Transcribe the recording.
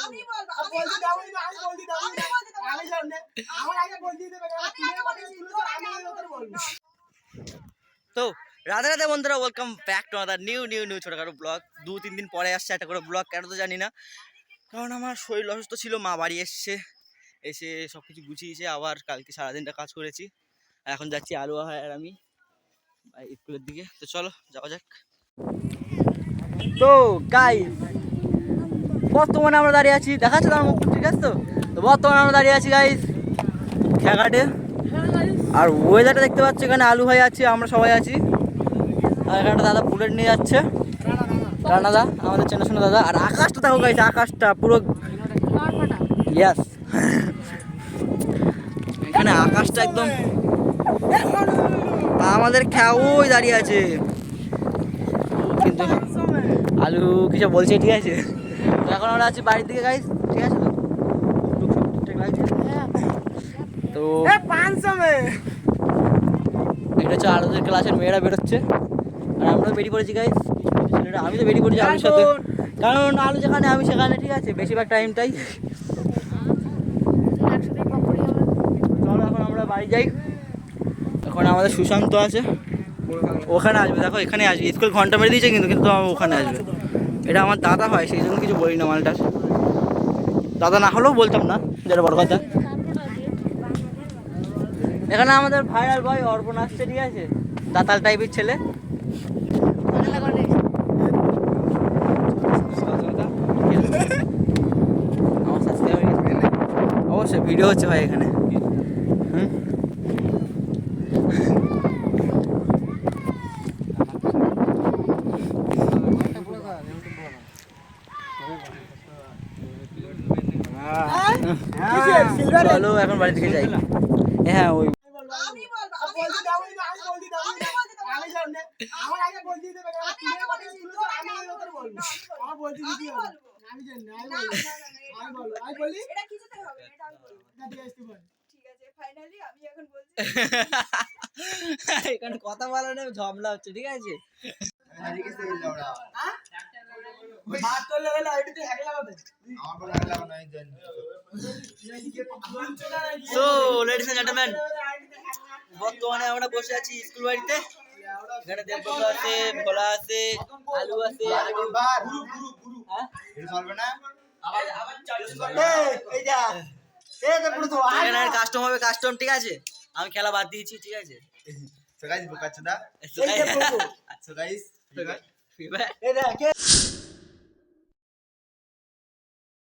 আমি বলবো বলতে দাও না আমি বলতে দাও আমি জানি আমার আগে বলতে দেবে আমি ওদের বলবো। তো রাধে রাধে বন্ধুরা, welcome back to other new ছোটখাটো ব্লগ। 2-3 দিন পরে আসছে একটা করে ব্লগ, কেন তো জানি না, কারণ আমার শরীর অসুস্থ ছিল। মা বাড়ি এসে সব কিছু গুছিয়েছে, আবার কালকে সারাদিনটা কাজ করেছি। আর এখন যাচ্ছি আলু আর আমি স্কুলের দিকে। তো চলো যাওয়া যাক। তো গাইস, বর্তমানে আমরা দাঁড়িয়ে আছি, দেখাচ্ছে তো আমার মুখ, ঠিক আছে? তো বর্তমানে আমরা দাঁড়িয়ে আছি গাইস খেয়াঘাটে। আর ওয়েদারটা দেখতে পাচ্ছি, এখানে আলু ভাই আছে, আমরা সবাই আছি। আর এখানে দাদা বুলেট নিয়ে যাচ্ছে, রানাদা, আমাদের চেনাশোনা দাদা। আর আকাশটা দেখো গাইস, আকাশটা পুরো ইয়াস, এখানে আকাশটা একদম। আমাদের ওই দাঁড়িয়ে আছে, কিন্তু আলু কিছু বলছে, ঠিক আছে? তো এখন আমরা আছি বাড়ির দিকে গাইস, ঠিক আছে? তো ঠিকঠাক লাগছে তো এটা হচ্ছে আলুদের ক্লাসের মেয়েরা বেরোচ্ছে, আর আমরাও বেরিয়ে পড়েছি গাইস। ছেলেরা, আমি তো বেরিয়ে পড়েছি আলুর সাথে, কারণ আলু যেখানে আমি সেখানে, ঠিক আছে? বেশিরভাগ টাইমটাই। চলো এখন আমরা বাড়ি যাই। এখন আমাদের সুশান্ত আছে, ওখানে আসবে, দেখো এখানে আসবে। স্কুল ঘন্টা মেরে দিয়েছে, কিন্তু কিন্তু ওখানে আসবে। এটা আমার দাদা হয়, সেই জন্য কিছু বলি না। মালটার দাদা না হলেও বলতাম না, যেটা বড় কথা। এখানে আমাদের ভাইরাল বয় অর্পণ আসছে, ঠিক আছে? দাতাল টাইপের ছেলে। অবশ্যই ভিডিও হচ্ছে ভাই এখানে। চলো এখন বাড়ি থেকে যাই। হ্যাঁ ওই আমি বলবো বলতে দাও না আমি বলতে দাও আমি জানি আমার আগে বলতে দেবে আমি ওদের বলবো আমার বলতে দিতে হবে আমি জানি আমি বলবো আমি বলি এটা কিছুতে হবে না, এটা আমি বলবো। না দিয়ে আসতে বল। ঠিক আছে, ফাইনালি আমি এখন বলছি। এখানে কথা বলা নেই, ঝামেলা হচ্ছে, ঠিক আছে? মার তো লেভেল আইডিতে একলা হবে আমার বলে আগলা নাই জানি সো লেডিস এন্ড জেন্টলম্যান, বর্তমানে আমরা বসে আছি স্কুল বাড়িতে। এখানে দেবব্রত আছে, ভোলা আছে, আলু আছে, বার হ্যাঁ এটা চলবে না এই যা এই যে পুরো তো এখানে কাস্টম হবে, কাস্টম, ঠিক আছে? আমি খেলা বাদ দিয়েছি, ঠিক আছে? সো গাইস বুকাচ্ছদা এই যে পুরো সো গাইস ফ্রি ফায়ার এই দেখ